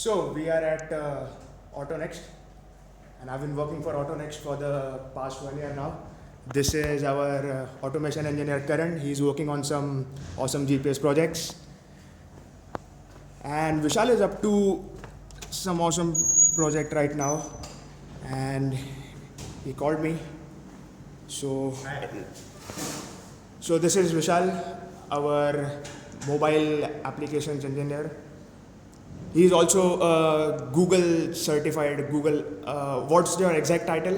So we are at AutoNext, and I've been working for AutoNext for the past 1 year now. This is our automation engineer Karan. He's working on some awesome GPS projects, and Vishal is up to some awesome project right now, and he called me. So, so this is Vishal, our mobile applications engineer. He is also Google certified. Google. What's your exact title?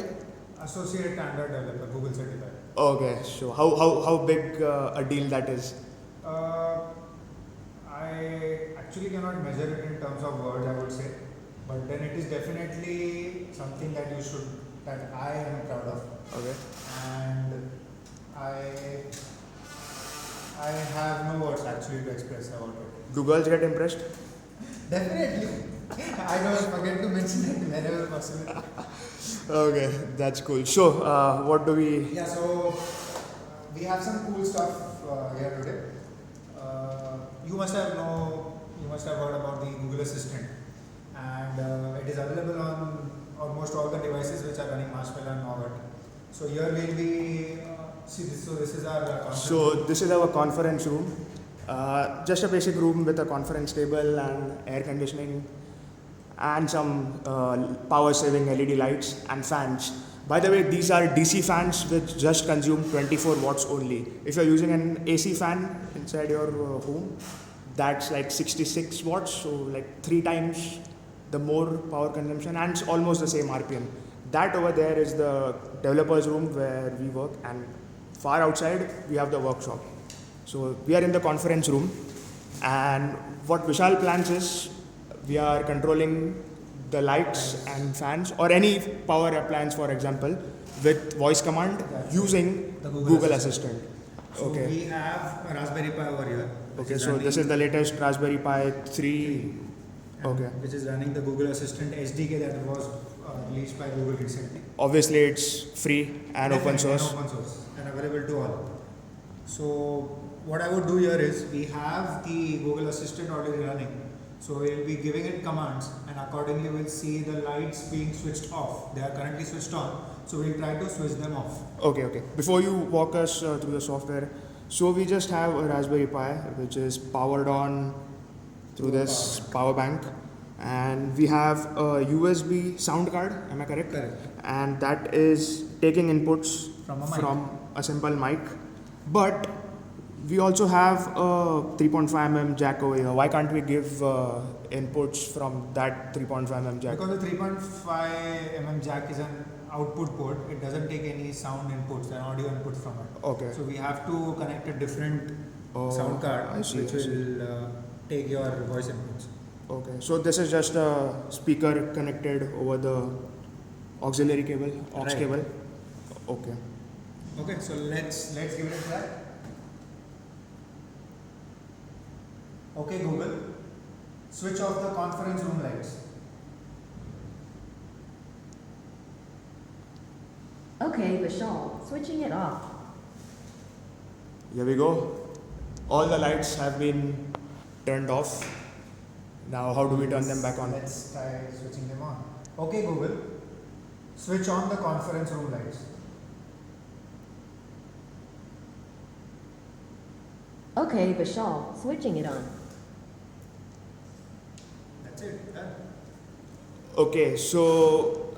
Associate Android Developer, Google certified. Okay. So how big a deal that is? I actually cannot measure it in terms of words, I would say, but then it is definitely something that I am proud of, Okay. and I I have no words actually to express about it. Do girls get impressed? Definitely, I don't forget to mention it whenever possible. Okay, that's cool. So what do we? Yeah, so we have some cool stuff here today. You must have heard about the Google Assistant, and it is available on almost all the devices which are running Marshmallow and Nougat. So here we'll be see this. So this is our conference. So this is our conference room. Just a basic room with a conference table and air conditioning and some power-saving LED lights and fans. By the way, these are DC fans which just consume 24 watts only. If you're using an AC fan inside your home, that's like 66 watts, so like 3 times the more power consumption, and it's almost the same RPM. That over there is the developers room where we work, and far outside we have the workshop. So we are in the conference room, and what Vishal plans is we are controlling the lights and fans or any power appliance, for example, with voice command using The Google Assistant. So Okay. we have a Raspberry Pi over here. which Okay, is so running- this is the latest Raspberry Pi 3. and Okay. which is running the Google Assistant SDK that was released by Google recently. Obviously, it's free and open Definitely, source. and open source and available to all. So what I would do here is we have the Google Assistant already running. So we'll be giving it commands, and accordingly we'll see the lights being switched off. They are currently switched on, so we'll try to switch them off. Okay. Before you walk us through the software, so we just have a Raspberry Pi which is powered on through this power bank, and we have a USB sound card. Am I correct? Correct. And that is taking inputs From a mic. from a simple mic, but we also have a 3.5 mm jack over here. Why can't we give inputs from that 3.5 mm jack? Because the 3.5 mm jack is an output port, it doesn't take any sound inputs and audio inputs from it. Okay. So we have to connect a different Oh, sound card I see, which I see. will take your voice inputs. Okay, so this is just a speaker connected over the auxiliary cable, aux Right. cable. Okay. Okay, so let's give it a try. Okay, Google, switch off the conference room lights. Okay, Vishal, switching it off. Here we go. All the lights have been turned off. Now, how do we turn them back on? Let's try switching them on. Okay, Google, switch on the conference room lights. Okay, Vishal, switching it on. That's it, done. Okay, so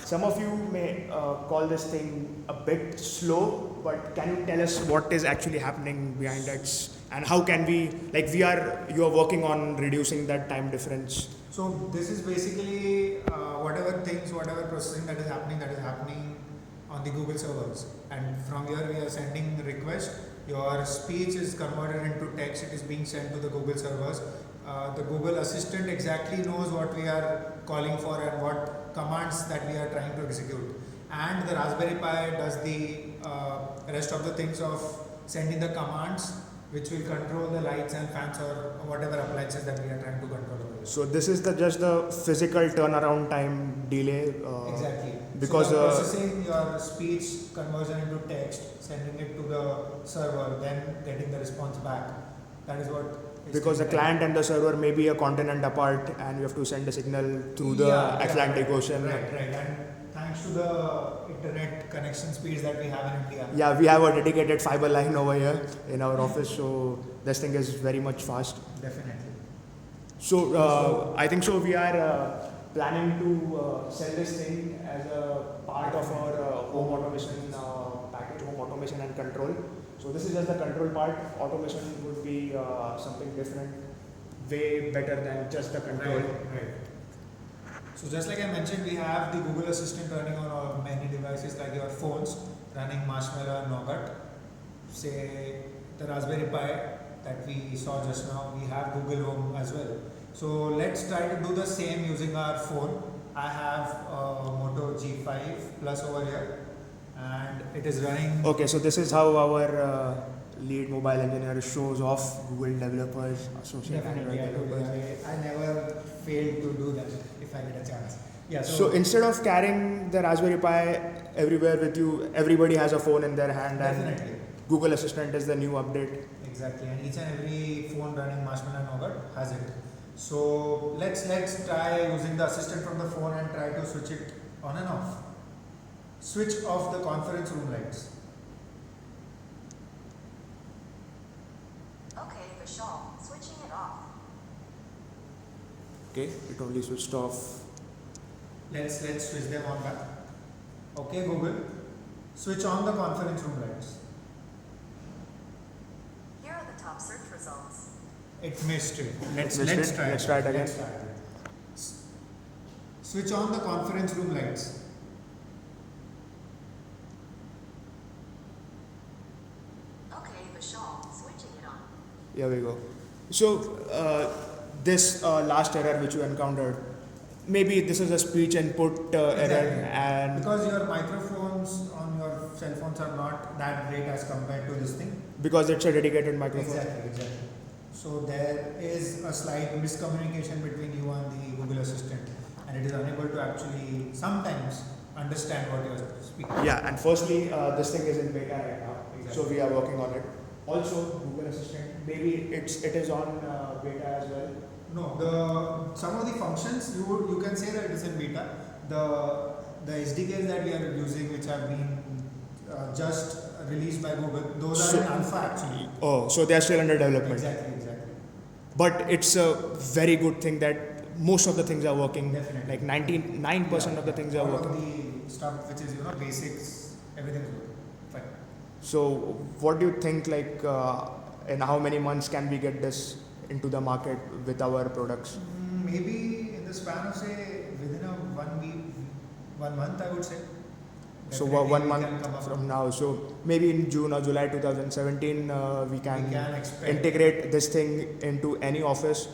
some of you may call this thing a bit slow, but can you tell us what is actually happening behind it, and how can we, like, you are working on reducing that time difference? So this is basically whatever processing that is happening on the Google servers, and from here we are sending request. Your speech is converted into text. It is being sent to the Google servers. The Google Assistant exactly knows what we are calling for and what commands that we are trying to execute. And the Raspberry Pi does the rest of the things of sending the commands, which will control the lights and fans or whatever appliances that we are trying to control. So this is just the physical turnaround time delay. Exactly. Because so you are processing your speech conversion into text, sending it to the server, then getting the response back. That is what because the Right. client and the server may be a continent apart, and you have to send a signal through the Yeah, Atlantic yeah. Ocean. Right, right. And thanks to the internet connection speeds that we have in India. Yeah, we have a dedicated fiber line over here in our office, so this thing is very much fast. Definitely. So I think so. We are planning to sell this thing as a part of our home automation package, home automation and control. So this is just the control part. Automation would be something different, way better than just the control. Right. So just like I mentioned, we have the Google Assistant running on our many devices like your phones, running Marshmallow and Nougat. Say the Raspberry Pi that we saw just now, we have Google Home as well. So let's try to do the same using our phone. I have a Moto G5 Plus over here, and it is running. Okay, so this is how our lead mobile engineer shows off Google Developers Associate Definitely, Android Developers. I never fail to do that if I get a chance. Yeah. So instead of carrying the Raspberry Pi everywhere with you, everybody has a phone in their hand, and definitely. Google Assistant is the new update. Exactly, and each and every phone running Marshmallow and Nougat has it. So let's try using the assistant from the phone and try to switch it on and off. Switch off the conference room lights. Okay, Vishal, switching it off. Okay, it only switched off. Let's switch them on back. Okay, Google, switch on the conference room lights. Here are the top search results. It missed it. Let's try it again. Let's try it. Switch on the conference room lights. Okay, Vishal, switching it on. Here we go. So this last error which you encountered, maybe this is a speech input error, Exactly. and Because your microphones on your cell phones are not that great as compared to this thing. because it's a dedicated microphone. Exactly. So there is a slight miscommunication between you and the Google Assistant, and it is unable to actually sometimes understand what you are speaking. Yeah, and firstly, this thing is in beta right now, Exactly. so we are working on it. Also, Google Assistant, maybe it is on beta as well. No, some of the functions you can say that it is in beta. The SDKs that we are using, which have been just released by Google, those are in alpha actually. Oh, so they are still under development. Exactly. But it's a very good thing that most of the things are working. Definitely. Like 99% of the things are All working. of the stuff which is basics, everything is working. Fine. So, what do you think? Like, in how many months can we get this into the market with our products? Maybe in the span of say within a 1 week, 1 month, I would say. So, Definitely 1 we can month come up from now. So, maybe in June or July 2017, we we can can expect. integrate this thing into any office,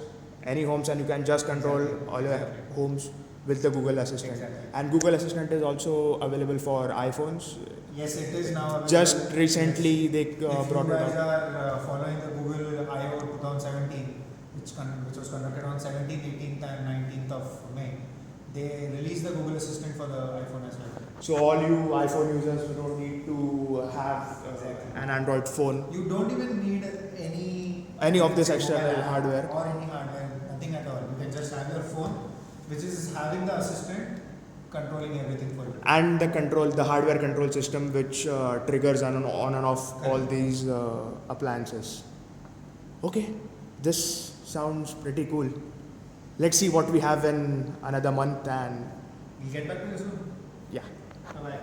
any homes, and you can just control all your Exactly. homes with the Google Assistant. Exactly. And Google Assistant is also available for iPhones. Yes, it is now available. Just recently, Yes. they If brought you it guys out. are following the Google I/O 2017, which was conducted on 17th, 18th, and 19th of May, they released the Google Assistant for the iPhone as well. So all you iPhone users who don't need to have Exactly. an Android phone, You don't even need any of this mobile external app hardware. or any hardware, nothing at all. You can just have your phone, which is having the assistant controlling everything for you. And the hardware control system which triggers on and off all Correct. these appliances. Okay, this sounds pretty cool. Let's see what we have in another month, and We'll get back to you soon. yeah. Bye bye.